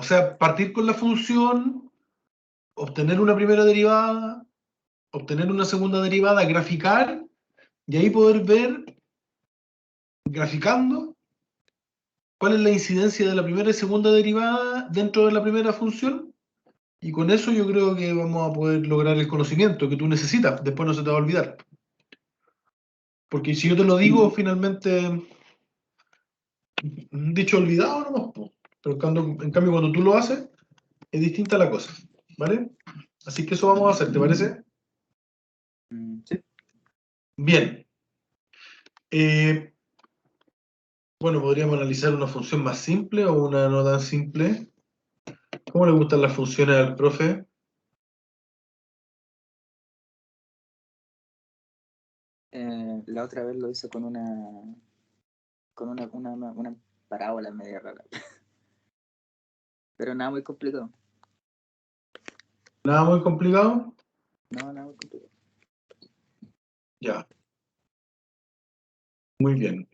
O sea, partir con la función, obtener una primera derivada, obtener una segunda derivada, graficar, y ahí poder ver, graficando, cuál es la incidencia de la primera y segunda derivada dentro de la primera función, y con eso yo creo que vamos a poder lograr el conocimiento que tú necesitas, después no se te va a olvidar. Porque si yo te lo digo, finalmente, dicho olvidado nomás, po. Pero en cambio cuando tú lo haces, es distinta la cosa, ¿vale? Así que eso vamos a hacer, ¿te parece? Sí. Bien. Bueno, podríamos analizar una función más simple o una no tan simple. ¿Cómo le gustan las funciones al profe? La otra vez lo hizo con una parábola media rara. Pero nada muy complicado. ¿Nada muy complicado? No, nada muy complicado. Ya. Muy bien.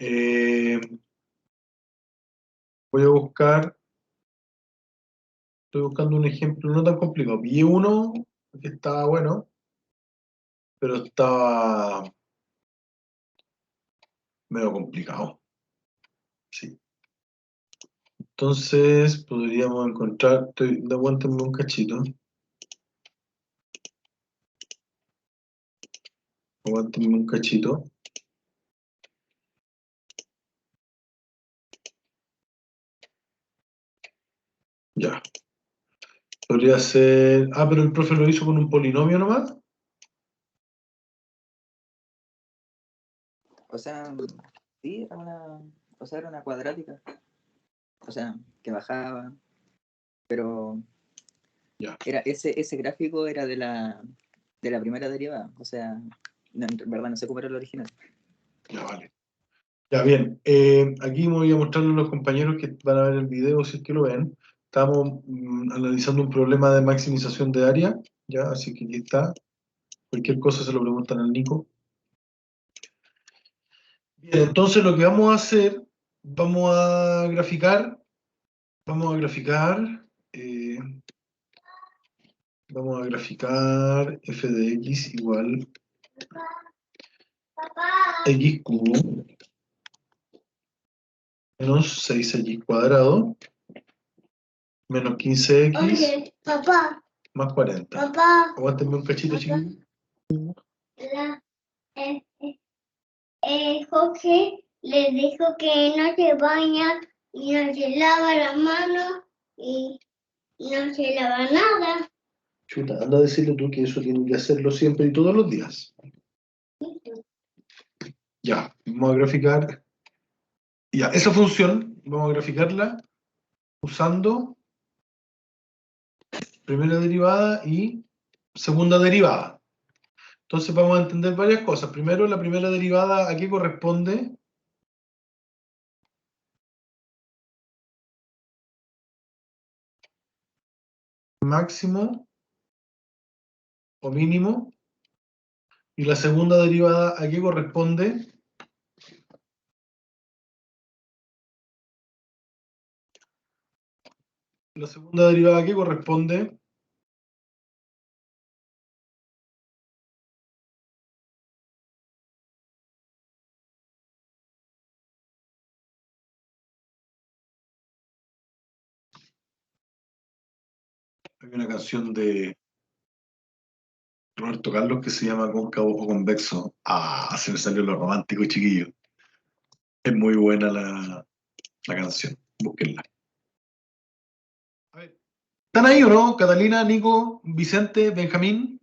Voy a buscar, estoy buscando un ejemplo no tan complicado. Pillé uno que estaba bueno, pero estaba medio complicado. Sí. Entonces, podríamos encontrar, aguántenme un cachito. Aguántenme un cachito. Ya. Podría ser... Ah, pero el profe lo hizo con un polinomio nomás. O sea, sí, era una cuadrática. O sea, que bajaba. Pero Ya. era ese gráfico era de la primera derivada. O sea, en verdad no sé cómo era el original. Ya, vale. Ya, bien. Aquí voy a mostrarle a los compañeros que van a ver el video, si es que lo ven. Estamos analizando un problema de maximización de área, ya, así que aquí está. Cualquier cosa se lo preguntan al Nico. Bien, entonces lo que vamos a hacer, vamos a graficar, eh, vamos a graficar f de x igual x cubo menos 6x cuadrado menos 15x Oye, papá, más 40. papá, Aguántenme un cachito, chiquillo. Jorge le dijo que no se baña y no se lava la mano y no se lava nada. Chuta, anda a decirle tú que eso tiene que hacerlo siempre y todos los días. Ya, vamos a graficar. Ya, esa función, vamos a graficarla usando primera derivada y segunda derivada. Entonces vamos a entender varias cosas. Primero, la primera derivada, ¿a qué corresponde? Máximo o mínimo. Y la segunda derivada, ¿a qué corresponde? La segunda derivada, ¿a qué corresponde? Hay una canción de Roberto Carlos que se llama Cóncavo o Convexo. Ah, se me salió lo romántico, chiquillo. Es muy buena la canción. Búsquenla. A ver, ¿están ahí o no? Catalina, Nico, Vicente, Benjamín.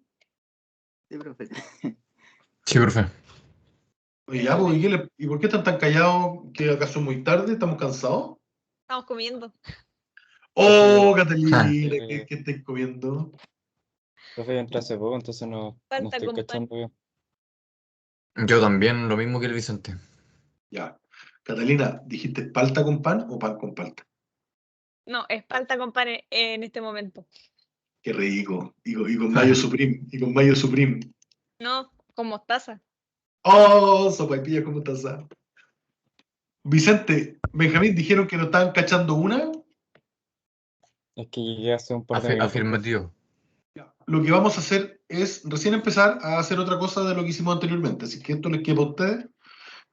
Sí, profe. Sí, profe. Oye, ya, pues, ¿y por qué están tan callados? ¿Que acaso es muy tarde? ¿Estamos cansados? Estamos comiendo. Oh, Profe, Catalina, ¿qué estáis comiendo? Profe, yo entré hace poco, entonces no Falta estoy con pan. cachando bien. yo también, lo mismo que el Vicente. Ya. Catalina, ¿dijiste palta con pan o pan con palta? No, es falta con pan en este momento. Qué rico. Y con mayo supreme. Y con mayo supreme. No, con mostaza. Oh, sopaipilla, ¿cómo estás? Vicente, Benjamín, dijeron que no estaban cachando una. Es que llegué hace un par de minutos. Afirmativo. Lo que vamos a hacer es recién empezar a hacer otra cosa de lo que hicimos anteriormente. Así que esto les queda para ustedes.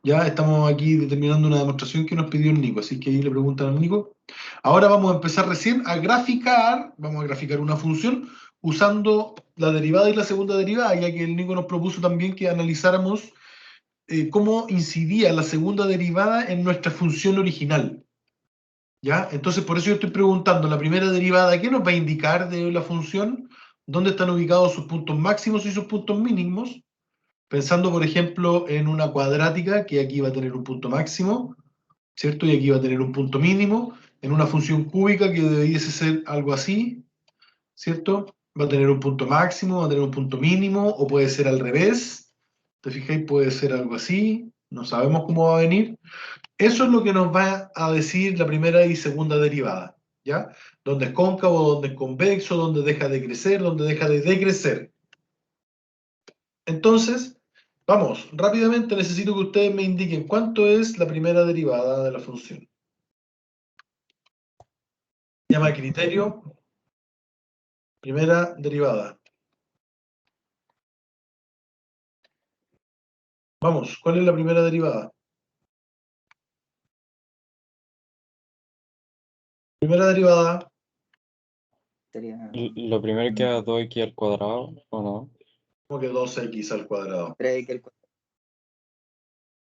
Ya estamos aquí determinando una demostración que nos pidió el Nico. Así que ahí le preguntan al Nico. Ahora vamos a empezar recién a graficar. Vamos a graficar una función usando la derivada y la segunda derivada, ya que el Nico nos propuso también que analizáramos cómo incidía la segunda derivada en nuestra función original. ¿Ya? Entonces, por eso yo estoy preguntando, la primera derivada, ¿qué nos va a indicar de la función? ¿Dónde están ubicados sus puntos máximos y sus puntos mínimos? Pensando, por ejemplo, en una cuadrática, que aquí va a tener un punto máximo, ¿cierto? Y aquí va a tener un punto mínimo. En una función cúbica, que debiese ser algo así, ¿cierto? Va a tener un punto máximo, va a tener un punto mínimo, o puede ser al revés. ¿Te fijáis? Puede ser algo así. No sabemos cómo va a venir. Eso es lo que nos va a decir la primera y segunda derivada, ¿ya? Donde es cóncavo, donde es convexo, donde deja de crecer, donde deja de decrecer. Entonces, vamos, rápidamente necesito que ustedes me indiquen cuánto es la primera derivada de la función. Llama criterio, primera derivada. Vamos, ¿cuál es la primera derivada? Primera derivada, Sería Lo primero que da 2x al cuadrado, ¿o no? como que 2x al cuadrado. 3 que el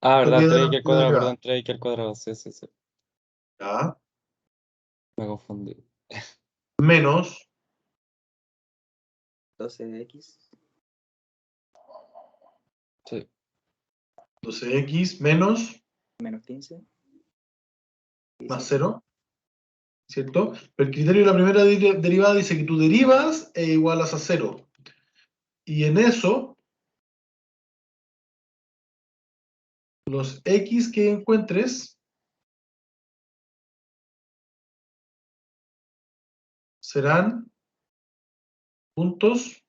Ah, ¿Esto ¿verdad? qué es de la 3x al primera cuadrado, derivada? perdón, 3x al cuadrado. Sí, sí, sí. ¿Ya? Me confundí. Menos 12x Sí. 12x menos menos 15. más 0. ¿Cierto? Pero el criterio de la primera derivada dice que tú derivas e igualas a 0. Y en eso, los x que encuentres serán puntos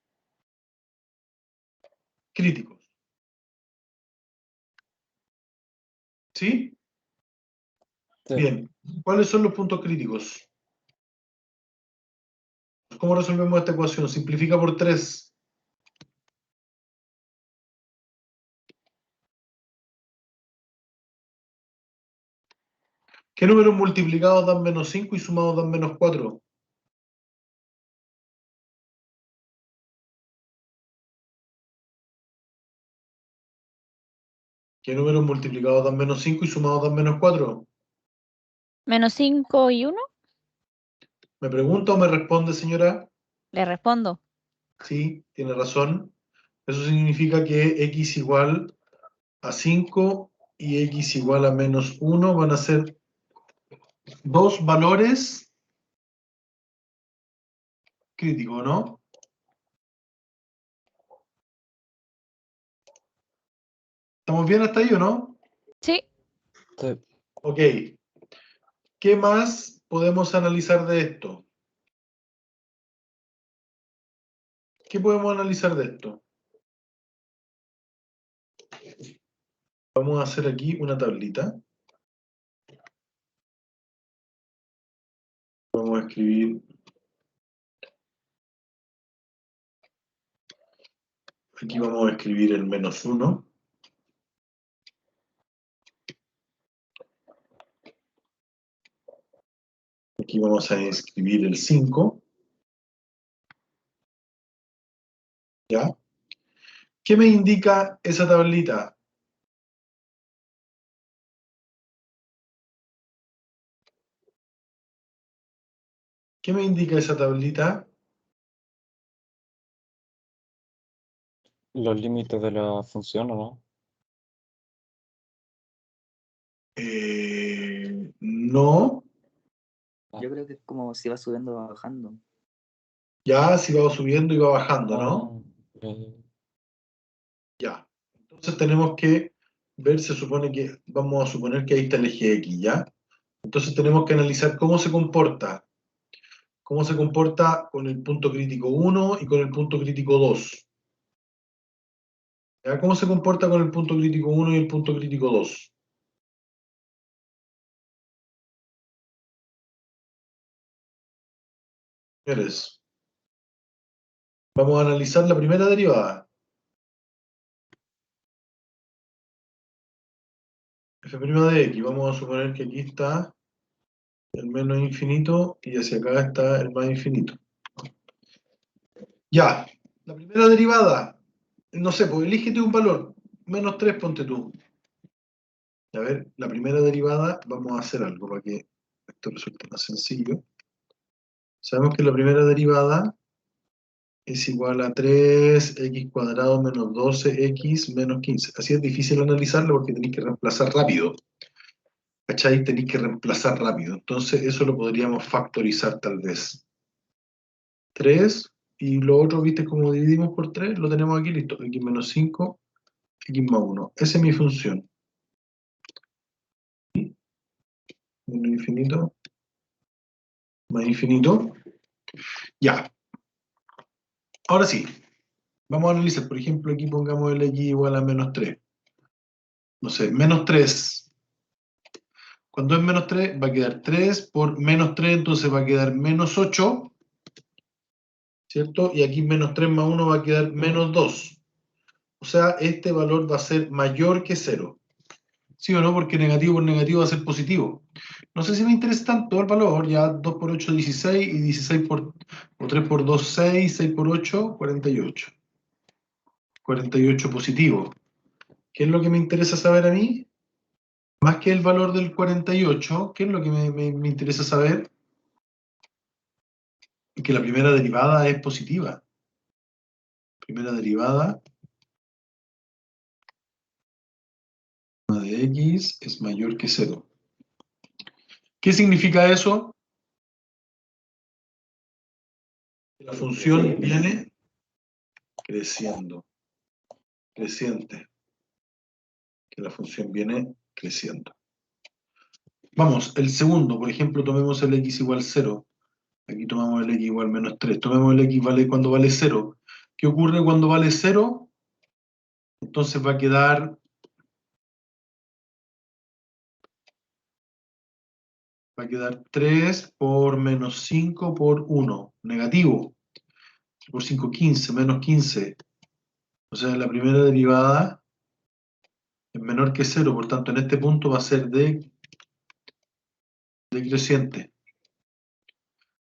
críticos. ¿Sí? Sí. Bien. ¿Cuáles son los puntos críticos? ¿Cómo resolvemos esta ecuación? Simplifica por 3. ¿Qué números multiplicados dan menos 5 y sumados dan menos 4? ¿Qué números multiplicados dan menos 5 y sumados dan menos 4? Menos 5 y 1. ¿Me pregunta o me responde, señora? Le respondo. Sí, tiene razón. Eso significa que x igual a 5 y x igual a menos 1 van a ser dos valores críticos, ¿no? ¿Estamos bien hasta ahí o no? Sí. Sí. Ok. ¿Qué más podemos analizar de esto? ¿Qué podemos analizar de esto? Vamos a hacer aquí una tablita. Vamos a escribir. Aquí vamos a escribir el menos 1. Aquí vamos a escribir el 5. ¿Ya? ¿Qué me indica esa tablita? ¿Qué me indica esa tablita? Los límites de la función, ¿o no? No. Yo creo que es como si va subiendo o bajando. Ya, si va subiendo y va bajando, Ah, ¿no? eh, Ya. Entonces tenemos que ver, se supone que, vamos a suponer que ahí está el eje X, ¿ya? Entonces tenemos que analizar cómo se comporta. Cómo se comporta con el punto crítico 1 y con el punto crítico 2. ¿Ya? ¿Cómo se comporta con el punto crítico 1 y el punto crítico 2? Señores, vamos a analizar la primera derivada. F' de x. Vamos a suponer que aquí está el menos infinito y hacia acá está el más infinito. Ya, la primera derivada, no sé, pues elígete un valor, menos 3 ponte tú. A ver, la primera derivada, vamos a hacer algo para que esto resulte más sencillo. Sabemos que la primera derivada es igual a 3x cuadrado menos 12x menos 15. Así es difícil analizarlo porque tenéis que reemplazar rápido. ¿Cachai? Tenéis que reemplazar rápido. Entonces eso lo podríamos factorizar tal vez. 3, y lo otro, ¿viste cómo dividimos por 3? Lo tenemos aquí, listo. X menos 5, x más 1. Esa es mi función. Menos infinito, más infinito. Ya. Ahora sí. Vamos a analizar. Por ejemplo, aquí pongamos el x igual a menos 3. No sé, menos 3. Cuando es menos 3, va a quedar 3 por menos 3, entonces va a quedar menos 8. ¿Cierto? Y aquí menos 3 más 1 va a quedar menos 2. O sea, este valor va a ser mayor que 0. ¿Sí o no? Porque negativo por negativo va a ser positivo. No sé si me interesa tanto el valor, ya 2 por 8, 16, y 16 por, o 3 por 2, 6, 6 por 8, 48. 48 positivo. ¿Qué es lo que me interesa saber a mí? Más que el valor del 48, ¿qué es lo que me interesa saber? Que la primera derivada es positiva. Primera derivada de x es mayor que 0. ¿Qué significa eso? Que la función viene creciendo. Creciente. Que la función viene creciendo. Vamos, el segundo, por ejemplo, tomemos el x igual 0. Aquí tomamos el x igual menos 3. Tomemos el x cuando vale 0. ¿Qué ocurre cuando vale 0? Entonces va a quedar... Va a quedar 3 por menos 5 por 1. Negativo. Por 5, 15. Menos 15. O sea, la primera derivada es menor que 0. Por tanto, en este punto va a ser decreciente.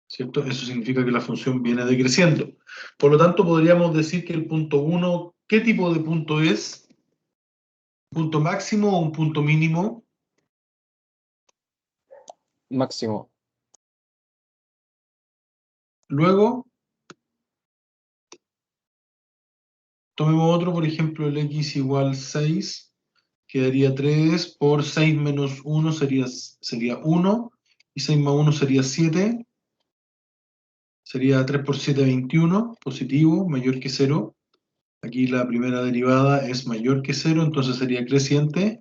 ¿Cierto? Eso significa que la función viene decreciendo. Por lo tanto, podríamos decir que el punto 1, ¿qué tipo de punto es? ¿Punto máximo o un punto mínimo? Máximo. Luego, tomemos otro, por ejemplo, el x igual 6, quedaría 3 por 6 menos 1 sería 1, y 6 más 1 sería 7, sería 3 por 7, 21, positivo, mayor que 0. Aquí la primera derivada es mayor que 0, entonces sería creciente.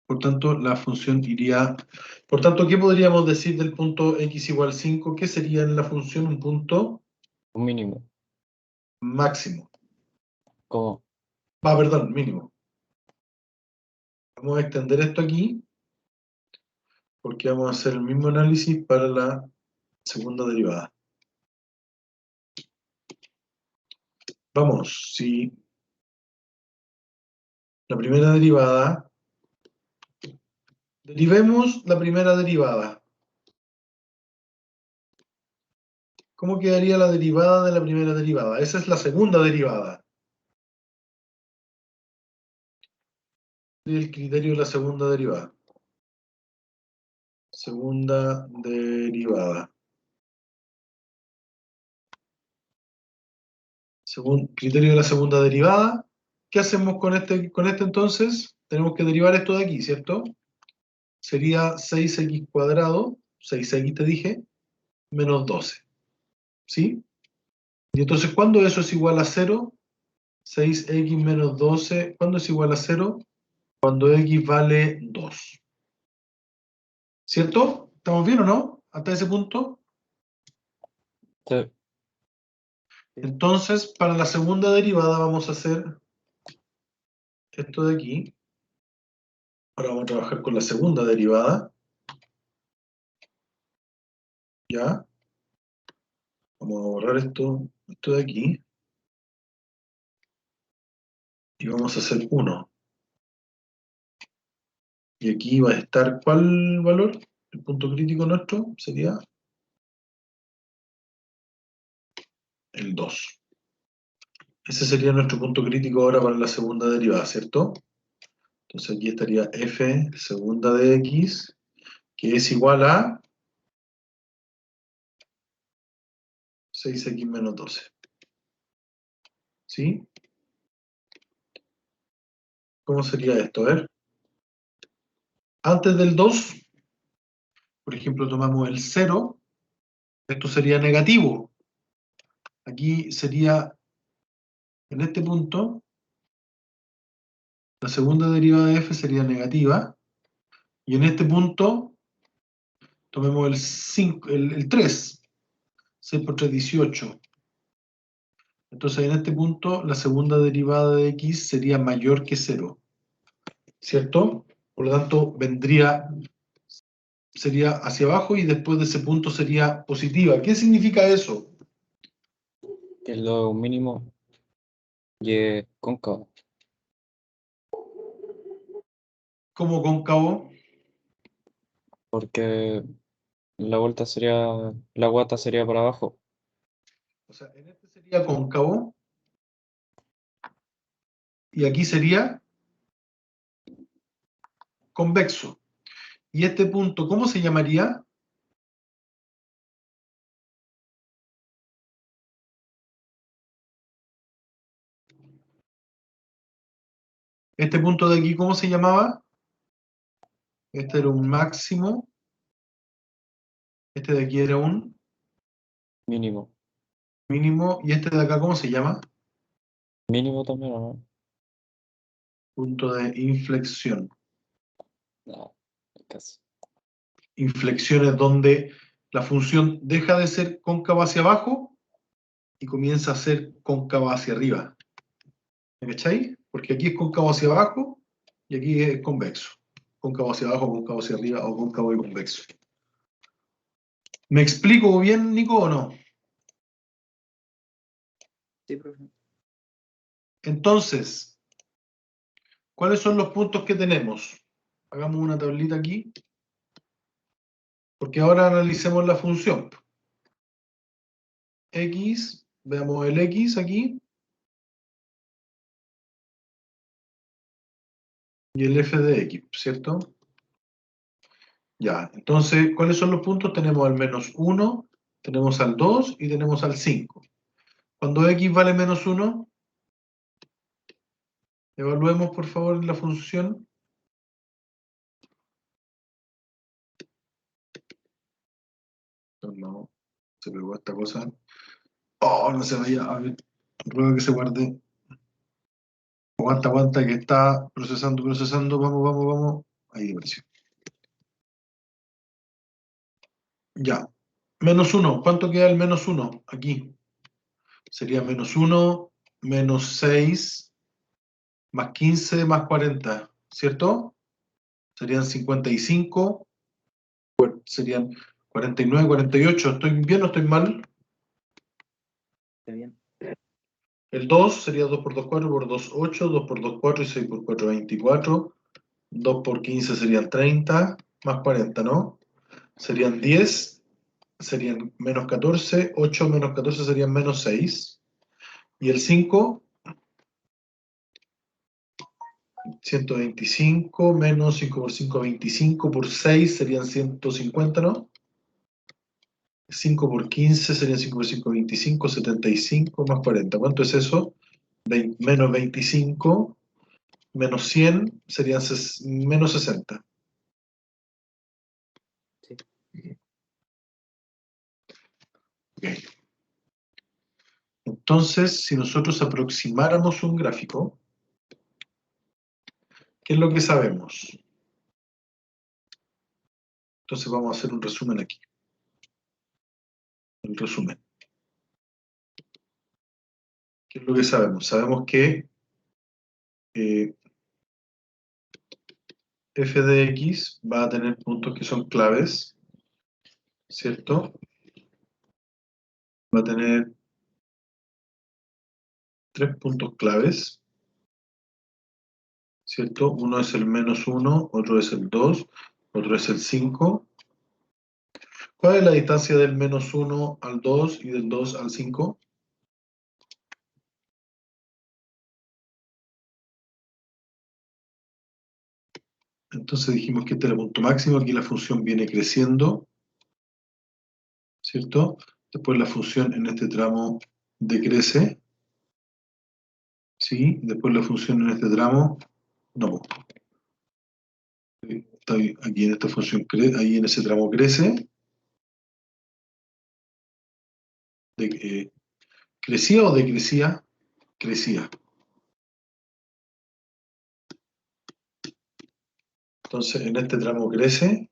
Por tanto, la función iría... Por tanto, ¿qué podríamos decir del punto x igual 5? ¿Qué sería en la función un punto Un mínimo. máximo? ¿Cómo? Perdón, mínimo. Vamos a extender esto aquí, porque vamos a hacer el mismo análisis para la segunda derivada. Vamos, si la primera derivada... Derivemos la primera derivada. ¿Cómo quedaría la derivada de la primera derivada? Esa es la segunda derivada. El criterio de la segunda derivada. Segunda derivada. Según criterio de la segunda derivada, ¿qué hacemos con este entonces? Tenemos que derivar esto de aquí, ¿cierto? Sería 6x cuadrado, 6x te dije, menos 12. ¿Sí? Y entonces, ¿cuándo eso es igual a 0? 6x menos 12, ¿cuándo es igual a 0? Cuando x vale 2. ¿Cierto? ¿Estamos bien o no? Hasta ese punto. Sí. Entonces, para la segunda derivada vamos a hacer esto de aquí. Ahora vamos a trabajar con la segunda derivada. ¿Ya? Vamos a borrar esto de aquí. Y vamos a hacer 1. Y aquí va a estar, ¿cuál valor? El punto crítico nuestro sería el 2. Ese sería nuestro punto crítico ahora para la segunda derivada, ¿cierto? Entonces aquí estaría f segunda de x, que es igual a 6x menos 12. ¿Sí? ¿Cómo sería esto? A ver. Antes del 2, por ejemplo, tomamos el 0. Esto sería negativo. Aquí sería, en este punto, la segunda derivada de f sería negativa. Y en este punto, tomemos el 5, el 3. 6 por 3, 18. Entonces, en este punto, la segunda derivada de x sería mayor que 0. ¿Cierto? Por lo tanto, sería hacia abajo y después de ese punto sería positiva. ¿Qué significa eso? Que es lo mínimo y es cóncavo. Como cóncavo. Porque la guata sería para abajo. O sea, en este sería cóncavo. Y aquí sería convexo. ¿Y este punto cómo se llamaría? Este punto de aquí, ¿cómo se llamaba? Este era un máximo. Este de aquí era un Mínimo. mínimo. ¿Y este de acá cómo se llama? Mínimo también, ¿o no? Punto de inflexión. No, casi. Inflexión es donde la función deja de ser cóncava hacia abajo y comienza a ser cóncava hacia arriba. ¿Me cacháis? Porque aquí es cóncavo hacia abajo y aquí es convexo. Cóncavo hacia abajo, cóncavo hacia arriba o cóncavo y convexo. ¿Me explico bien, Nico, o no? Sí, profe. Entonces, ¿cuáles son los puntos que tenemos? Hagamos una tablita aquí, porque ahora analicemos la función. X, veamos el X aquí, y el f de x, ¿cierto? Ya, entonces, ¿cuáles son los puntos? Tenemos al menos 1, tenemos al 2 y tenemos al 5. Cuando x vale menos 1, evaluemos por favor la función. No, se pegó esta cosa. Oh, no se vaya. A ver, ruego que se guarde. Aguanta, aguanta, que está procesando, procesando. Vamos, vamos, vamos. Ahí apareció. Ya. Menos 1. ¿Cuánto queda el menos 1? Aquí. Sería menos 1, menos 6, más 15, más 40. ¿Cierto? Serían 55. Serían 49, 48. ¿Estoy bien o estoy mal? Está bien. El 2 sería 2 por 2, 4 por 2, 8, 2 por 2, 4 y 6 por 4, 24. 2 por 15 serían 30, más 40, ¿no? Serían 10, serían menos 14, 8 menos 14 serían menos 6. Y el 5, 125, menos 5 por 5, 25, por 6 serían 150, ¿no? 5 por 15 serían 5 por 5, 25, 75, más 40. ¿Cuánto es eso? Menos 25, menos 100 serían menos 60. Sí. Okay. Entonces, si nosotros aproximáramos un gráfico, ¿qué es lo que sabemos? Entonces vamos a hacer un resumen aquí. El resumen. ¿Qué es lo que sabemos? Sabemos que f de x va a tener puntos que son claves, ¿cierto? va a tener 3 puntos claves, ¿cierto? Uno es el -1, otro es el 2, otro es el 5. ¿Cuál es la distancia del -1 al 2 y del 2 al 5? Entonces dijimos que este era el punto máximo, aquí la función viene creciendo, ¿cierto? Después la función en este tramo decrece, ¿sí? Después la función en este tramo, no. Está aquí en esta función, ahí en ese tramo crece. ¿Crecía o decrecía? Crecía. Entonces en este tramo crece,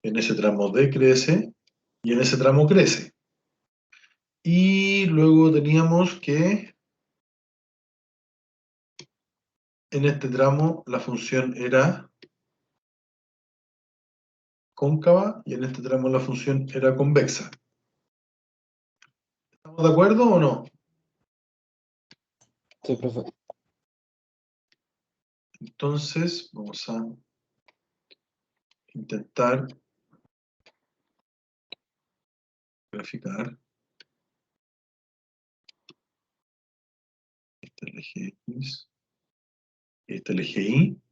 en ese tramo decrece y en ese tramo crece. Y luego teníamos que en este tramo la función era cóncava y en este tramo la función era convexa. ¿Estamos de acuerdo o no? Sí, profe. Entonces vamos a intentar graficar. Este es el eje X. Este es el eje Y.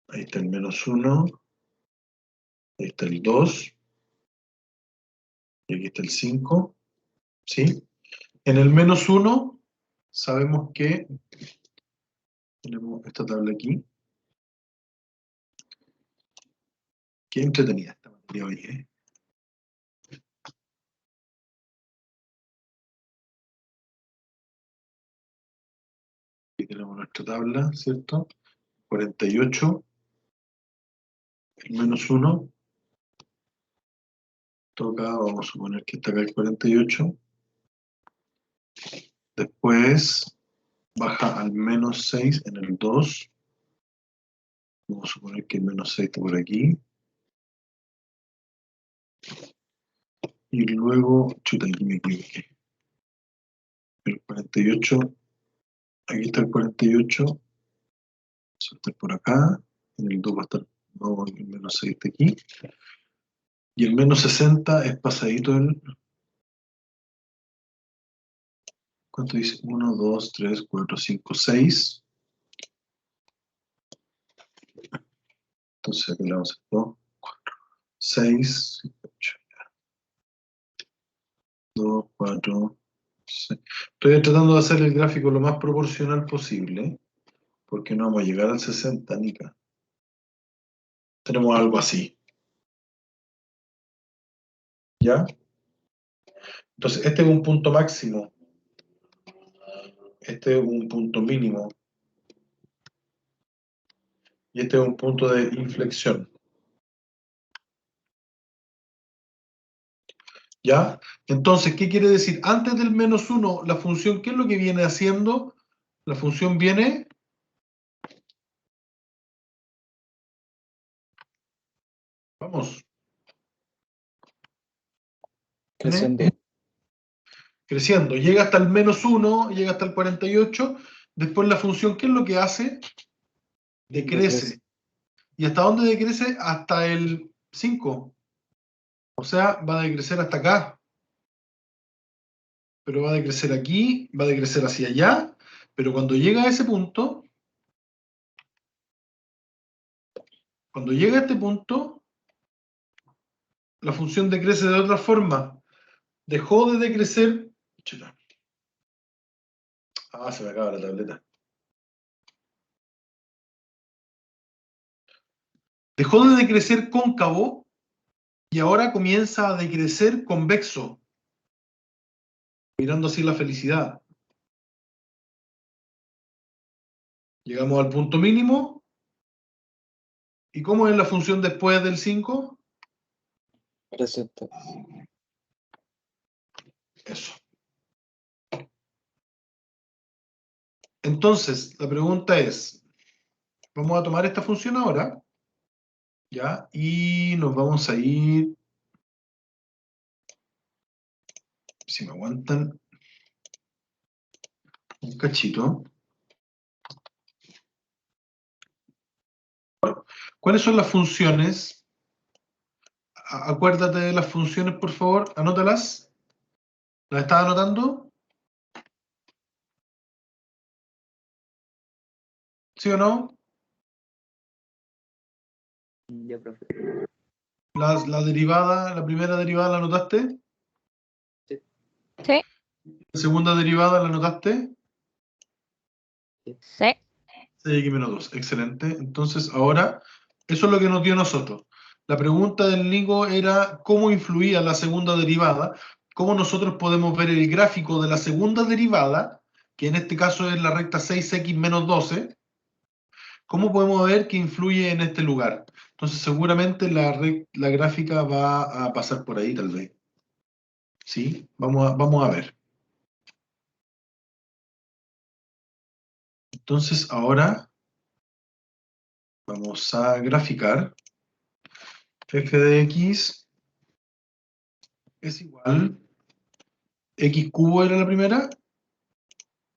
Ahí está el -1. Ahí está el 2. Y aquí está el 5. ¿Sí? En el -1 sabemos que tenemos esta tabla aquí. Qué entretenida esta materia hoy, ¿eh? Aquí tenemos nuestra tabla, ¿cierto? 48, el -1. Toca, vamos a suponer que está acá el 48. Después baja al -6 en el 2. Vamos a suponer que el -6 está por aquí. Y luego, chuta, aquí me equivoqué. El 48, aquí está el 48. Va a estar por acá. En el 2 va a estar, no, el -6 está aquí. Y el -60 es pasadito el... ¿Cuánto dice? 1, 2, 3, 4, 5, 6. Entonces aquí le vamos a hacer 2, 4, 6, 8, 2, 4, 6. Estoy tratando de hacer el gráfico lo más proporcional posible, porque no vamos a llegar al 60, Nica. Tenemos algo así. ¿Ya? Entonces, este es un punto máximo. Este es un punto mínimo. Y este es un punto de inflexión. ¿Ya? Entonces, ¿qué quiere decir? Antes del -1, la función, ¿qué es lo que viene haciendo? La función viene... Vamos. Creciendo. Creciendo. Llega hasta el -1, llega hasta el 48. Después la función, ¿qué es lo que hace? Decrece. ¿Y hasta dónde decrece? Hasta el 5. O sea, va a decrecer hasta acá. Pero va a decrecer aquí, va a decrecer hacia allá. Pero cuando llega a ese punto, cuando llega a este punto, la función decrece de otra forma. Dejó de decrecer... Chuta. Ah, se me acaba la tableta. Dejó de decrecer cóncavo y ahora comienza a decrecer convexo, mirando así la felicidad. Llegamos al punto mínimo. ¿Y cómo es la función después del 5? Creciente. Eso. Entonces, la pregunta es, vamos a tomar esta función ahora, ¿ya? Y nos vamos a ir si me aguantan un cachito. ¿Cuáles son las funciones? Acuérdate de las funciones, por favor, anótalas. ¿Las estás anotando? ¿Sí o no? Ya, profe. La derivada, la primera derivada la anotaste. Sí, La segunda derivada la anotaste. sí. 6x menos 2, excelente. Entonces, ahora, eso es lo que nos dio a nosotros. La pregunta del Nico era cómo influía la segunda derivada, cómo nosotros podemos ver el gráfico de la segunda derivada, que en este caso es la recta 6x menos 12, cómo podemos ver que influye en este lugar. Entonces, seguramente la gráfica va a pasar por ahí, tal vez. ¿Sí? Vamos a ver. Entonces, ahora vamos a graficar. F de x es igual. X cubo era la primera.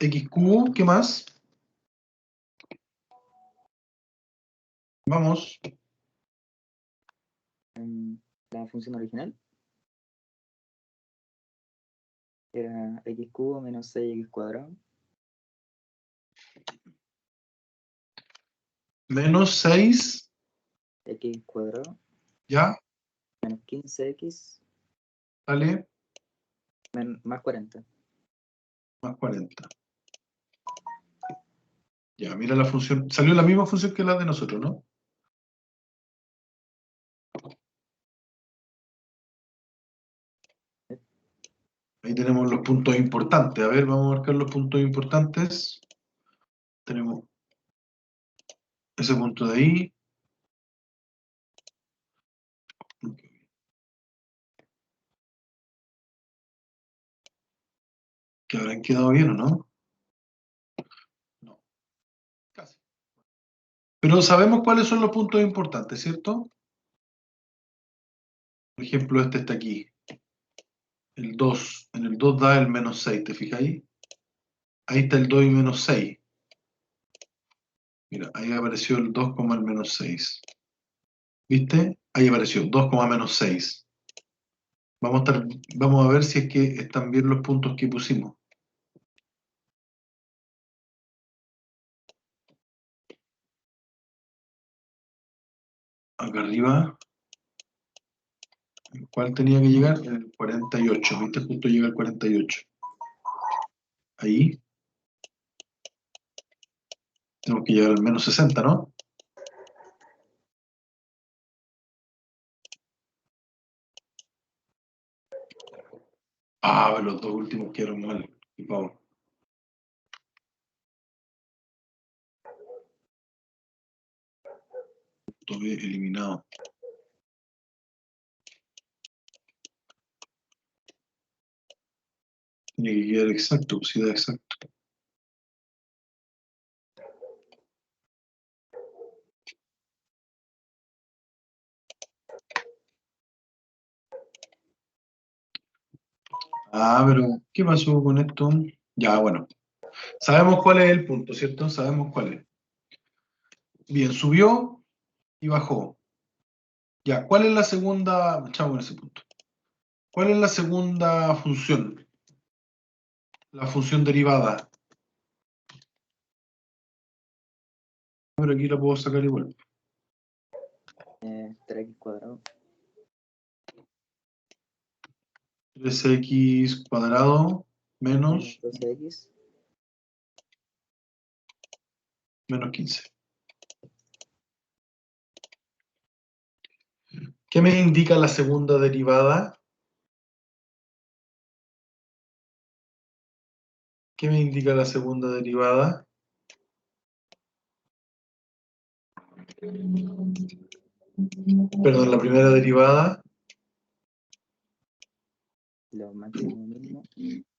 X cubo, ¿qué más? Vamos. La función original era x cubo menos 6x cuadrado Menos 6, x cuadrado ya, menos 15x dale, más 40. más 40. Ya, mira la función. Salió la misma función que la de nosotros, ¿no? Ahí tenemos los puntos importantes. A ver, vamos a marcar los puntos importantes. Tenemos ese punto de ahí. ¿Que habrán quedado bien o no? No, casi. Pero sabemos cuáles son los puntos importantes, ¿cierto? Por ejemplo, este está aquí. El 2. En el 2 da el menos 6, ¿te fijas ahí? Ahí está el 2 y menos 6. Mira, ahí apareció el 2, el menos 6. ¿Viste? Ahí apareció 2, menos 6. Vamos a ver si es que están bien los puntos que pusimos. Acá arriba, ¿cuál tenía que llegar? El 48, ¿viste? Justo llega el 48. Ahí. Tenemos que llegar al menos 60, ¿no? Ah, pero los dos últimos quedaron mal. Vamos. Todo eliminado. Tiene que quedar exacto, pues sí da exacto. Ah, pero ¿qué pasó con esto? Ya, bueno. Sabemos cuál es el punto, ¿cierto? Sabemos cuál es. Bien, subió y bajó. Ya, ¿cuál es la segunda? Chao con ese punto. ¿Cuál es la segunda función? La función derivada. Pero aquí la puedo sacar igual. 3x cuadrado 3x cuadrado menos 12x menos 15. ¿Qué me indica la segunda derivada? ¿Qué me indica la segunda derivada? Perdón, la primera derivada, lo máximo mínimo.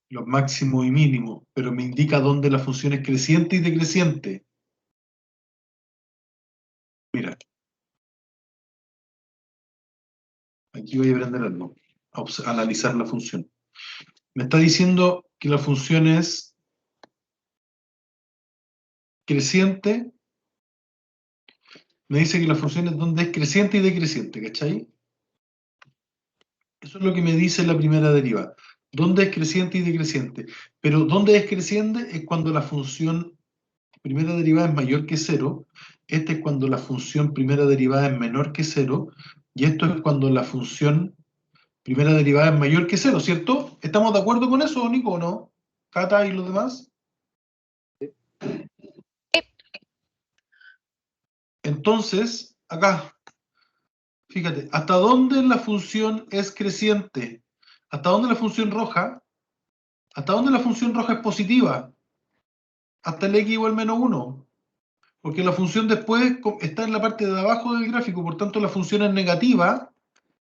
los máximos y mínimos, pero me indica dónde la función es creciente y decreciente. Mira, aquí voy a aprender algo, a analizar la función. Me está diciendo que la función es creciente. Me dice que la función es donde es creciente y decreciente, ¿cachai? Eso es lo que me dice la primera derivada. ¿Dónde es creciente y decreciente? Pero ¿dónde es creciente? Es cuando la función primera derivada es mayor que cero. Este es cuando la función primera derivada es menor que cero. Y esto es cuando la función primera derivada es mayor que cero, ¿cierto? ¿Estamos de acuerdo con eso, Nico, o no? ¿Cata y los demás? Entonces, acá, fíjate, ¿hasta dónde la función es creciente? ¿Hasta dónde la función roja? ¿Hasta dónde la función roja es positiva? Hasta el x igual menos 1. Porque la función después está en la parte de abajo del gráfico, por tanto la función es negativa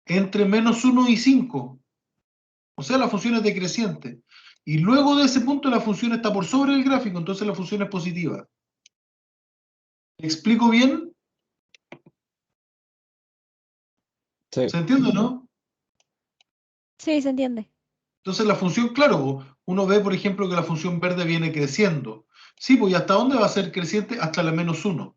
entre menos 1 y 5. O sea, la función es decreciente. Y luego de ese punto la función está por sobre el gráfico, entonces la función es positiva. ¿Me explico bien? Sí, ¿Se entiende o no? Sí, se entiende. Entonces la función, claro, uno ve, por ejemplo, que la función verde viene creciendo. Sí, pues ¿y hasta dónde va a ser creciente? Hasta la menos 1.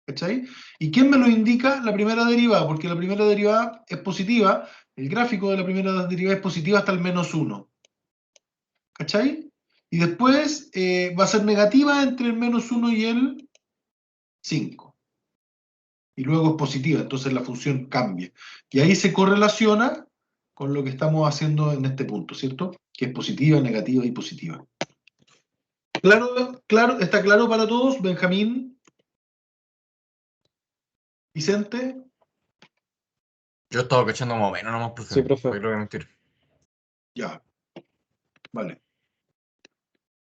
¿Cachai? ¿Y quién me lo indica? La primera derivada, porque la primera derivada es positiva, el gráfico de la primera derivada es positiva hasta el menos 1. ¿Cachai? Y después va a ser negativa entre el menos 1 y el 5. Y luego es positiva, entonces la función cambia. Y ahí se correlaciona con lo que estamos haciendo en este punto, ¿cierto? Que es positiva, negativa y positiva. ¿Claro, claro, está claro para todos, Benjamín? ¿Vicente? Yo estaba cachando más o menos nomás, profe. sí, profe. Hoy lo voy a mentir. Ya, vale.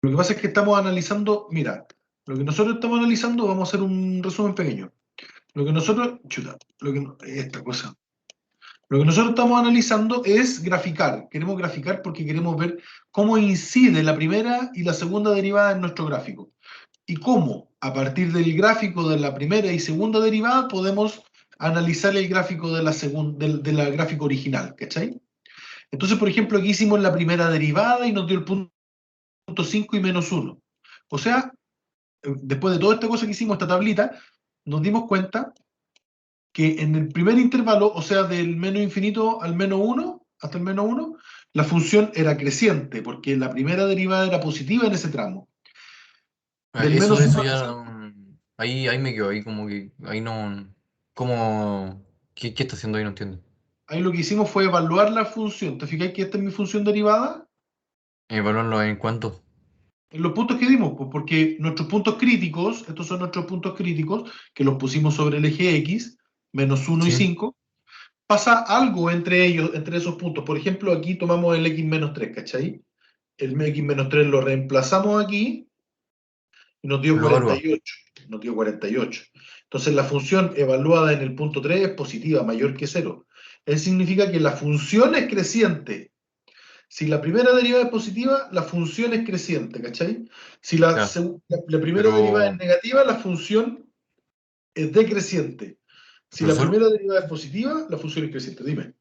Lo que pasa es que estamos analizando, mira, lo que nosotros estamos analizando, vamos a hacer un resumen pequeño. Lo que nosotros, chuta, esta cosa. Lo que nosotros estamos analizando es graficar. Queremos graficar porque queremos ver cómo incide la primera y la segunda derivada en nuestro gráfico. Y cómo, a partir del gráfico de la primera y segunda derivada, podemos analizar el gráfico de de la gráfico original, ¿cachai? Entonces, por ejemplo, aquí hicimos la primera derivada y nos dio el punto 5 y menos 1. O sea, después de toda esta cosa que hicimos, esta tablita, nos dimos cuenta que en el primer intervalo, o sea, del menos infinito al menos 1, hasta el menos 1, la función era creciente, porque la primera derivada era positiva en ese tramo. Del Eso, menos 1 eso al ya. 5, Ahí me quedo, ahí como que. Ahí no. ¿Cómo? ¿Qué está haciendo ahí? No entiendo. ahí lo que hicimos fue evaluar la función. ¿Te fijáis que esta es mi función derivada? Evaluarlo en cuánto. En los puntos que dimos, pues porque nuestros puntos críticos, estos son nuestros puntos críticos, que los pusimos sobre el eje X, menos 1 y Sí. 5, pasa algo entre ellos, entre esos puntos. Por ejemplo, aquí tomamos el X menos 3, ¿cachai? El X menos 3 lo reemplazamos aquí y nos dio Lo evalúa. 48. Nos dio 48. Entonces la función evaluada en el punto 3 es positiva, mayor que 0. Eso significa que la función es creciente. Si la primera derivada es positiva, la función es creciente, ¿cachai? Si Ya. la primera derivada es Pero. negativa, la función es decreciente. Si la Profesor. primera derivada es positiva, la función es creciente. Dime.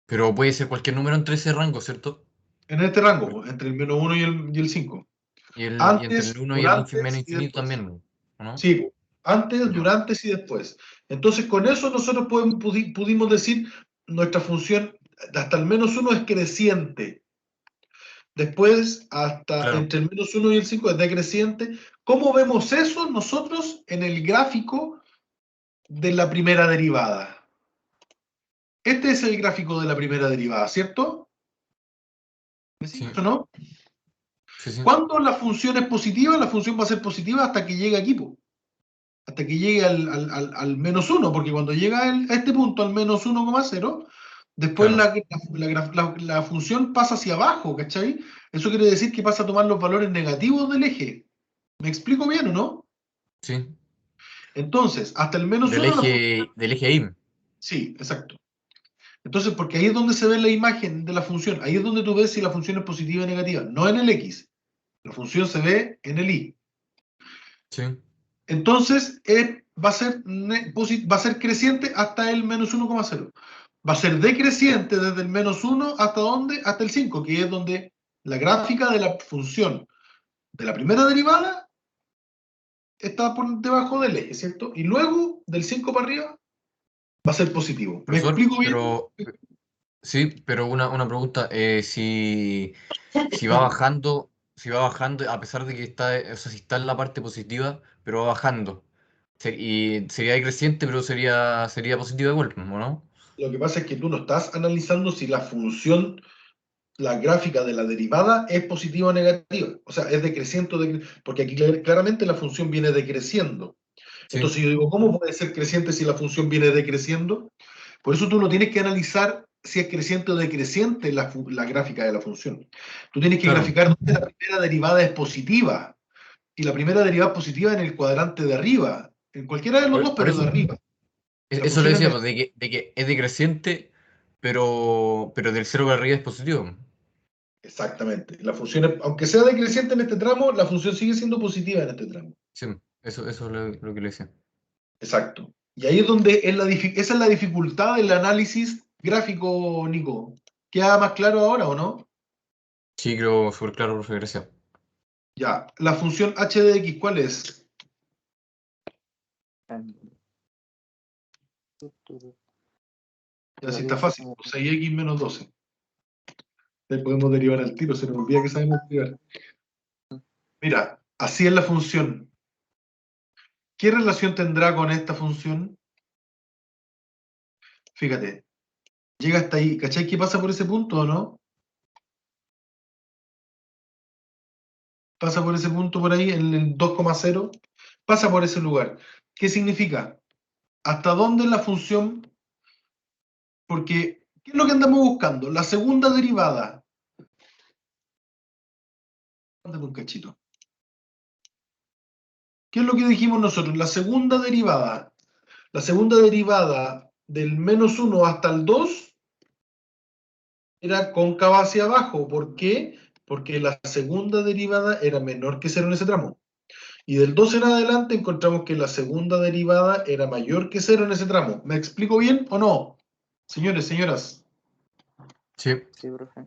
Pero puede ser cualquier número entre ese rango, ¿cierto? En este rango, pues, entre el menos 1 y el 5. Y entre el Antes, uno y el menos durante y infinito después. también, ¿no? Sí, pues, antes, Ya. durante y después. Entonces, con eso nosotros pudimos decir nuestra función hasta el menos 1 es creciente. Después, hasta Claro. entre el menos 1 y el 5 es decreciente. ¿Cómo vemos eso nosotros en el gráfico de la primera derivada? Este es el gráfico de la primera derivada, ¿cierto? ¿Me Sí. sigues o no? Sí, sí. Cuando la función es positiva, la función va a ser positiva hasta que llegue aquí, po. Hasta que llegue al menos 1, porque cuando llega a este punto, al menos 1,0, después Claro. la función pasa hacia abajo, ¿cachai? Eso quiere decir que pasa a tomar los valores negativos del eje. ¿Me explico bien o no? Sí. Entonces, hasta el menos 1 la función... Del eje Y. Sí, exacto. Entonces, porque ahí es donde se ve la imagen de la función, ahí es donde tú ves si la función es positiva o negativa, no en el X. La función se ve en el Y. Sí. Entonces, va a ser creciente hasta el menos 1,0. Va a ser decreciente desde el menos 1 hasta ¿dónde? Hasta el 5, que es donde La gráfica de la función de la primera derivada está por debajo del eje, ¿cierto? Y luego, del 5 para arriba, va a ser positivo. ¿Me Profesor, explico bien? pero sí, pero una pregunta, si va bajando, a pesar de que está, o sea, si está en la parte positiva, pero va bajando, y sería decreciente, pero sería positiva igual, ¿o no? Lo que pasa es que tú no estás analizando si la función, la gráfica de la derivada es positiva o negativa. O sea, es decreciente o porque aquí claramente la función viene decreciendo. Sí, Entonces yo digo, ¿cómo puede ser creciente si la función viene decreciendo? Por eso tú no tienes que analizar si es creciente o decreciente la gráfica de la función. Tú tienes que claro. graficar dónde la primera derivada es positiva. Y la primera derivada positiva en el cuadrante de arriba. En cualquiera de los dos, Por pero de eso, arriba. La eso le función es decía, pues, de que es decreciente, pero del 0 para arriba es positivo. exactamente. La función, aunque sea decreciente en este tramo, la función sigue siendo positiva en este tramo. Sí, eso es lo que le decía. Exacto. Y ahí es donde esa es la dificultad del análisis gráfico, Nico. ¿Queda más claro ahora o no? Sí, creo súper claro, profe, gracias. Ya, la función h de x, ¿cuál es? Ya, si está fácil, 6x menos 12. Le podemos derivar al tiro, se nos olvida que sabemos derivar. Mira, así es la función. ¿Qué relación tendrá con esta función? Fíjate, llega hasta ahí. ¿Cachai qué pasa por ese punto o no? Pasa por ese punto por ahí, en el 2,0. Pasa por ese lugar. ¿Qué significa? ¿Hasta dónde la función? Porque, ¿qué es lo que andamos buscando? La segunda derivada. Ándale un cachito. ¿Qué es lo que dijimos nosotros? La segunda derivada. La segunda derivada del menos 1 hasta el 2 era cóncava hacia abajo. ¿Por qué? Porque la segunda derivada era menor que 0 en ese tramo. Y del 2 en adelante encontramos que la segunda derivada era mayor que 0 en ese tramo. ¿Me explico bien o no? Señores, señoras. Sí, Sí, profe.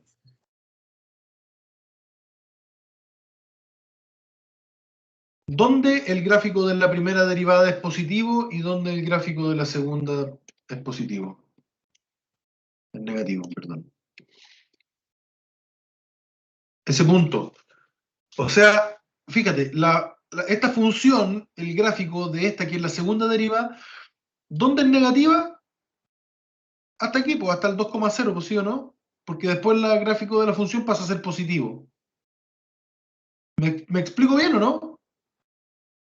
¿Dónde el gráfico de la primera derivada es positivo y dónde el gráfico de la segunda es positivo? Es negativo, perdón. Ese punto. O sea, fíjate, esta función, el gráfico de esta que es la segunda derivada, ¿dónde es negativa? Hasta aquí, pues hasta el 2,0, pues sí o no, porque después el gráfico de la función pasa a ser positivo. ¿Me explico bien o no?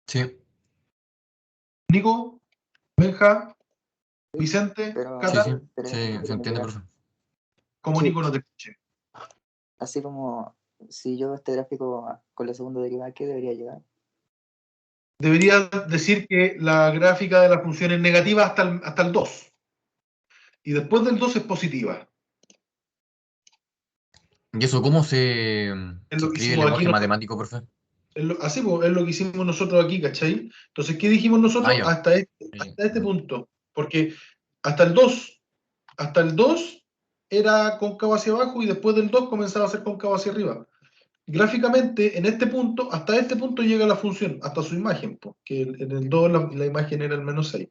sí, Nico, Benja, Vicente, Pero, sí, Cata, sí, pero sí, se entiende, profe. como sí, Nico no te escuché. así como si yo este gráfico con la segunda derivada, ¿qué debería llegar? Debería decir que la gráfica de la función es negativa hasta el 2. Y después del 2 es positiva. ¿Y eso cómo Es se lo que escribe en hicimos aquí lenguaje nosotros. matemático, profe? Así pues, es lo que hicimos nosotros aquí, ¿cachai? Entonces, ¿qué dijimos Ah, nosotros? ya. Hasta este punto. Porque hasta el 2 era cóncavo hacia abajo y después del 2 comenzaba a ser cóncavo hacia arriba. Gráficamente, en este punto, hasta este punto llega la función, hasta su imagen, porque en el 2 la imagen era el menos 6.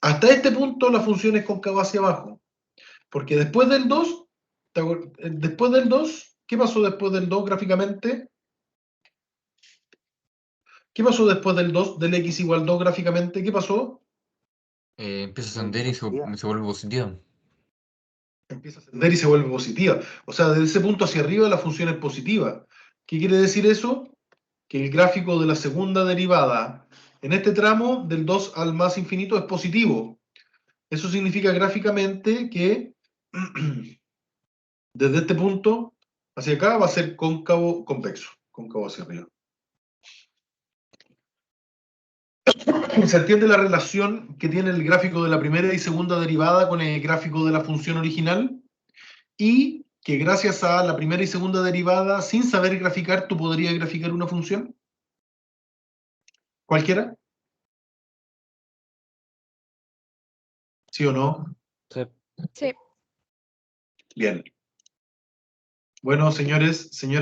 Hasta este punto la función es cóncava hacia abajo, porque después del 2, ¿qué pasó después del 2 gráficamente? ¿Qué pasó después del 2, del x igual 2 gráficamente? ¿Qué pasó? Empieza a Se vuelve ascender y positiva. se vuelve positiva. Empieza a ascender y se vuelve positiva. O sea, desde ese punto hacia arriba la función es positiva. ¿Qué quiere decir eso? Que el gráfico de la segunda derivada en este tramo del 2 al más infinito es positivo. Eso significa gráficamente que desde este punto hacia acá va a ser cóncavo convexo, cóncavo hacia arriba. ¿Se entiende la relación que tiene el gráfico de la primera y segunda derivada con el gráfico de la función original? Y que gracias a la primera y segunda derivada, sin saber graficar, tú podrías graficar una función. ¿Cualquiera? ¿Sí o no? Sí. Sí. Bien. Bueno, señores, señores.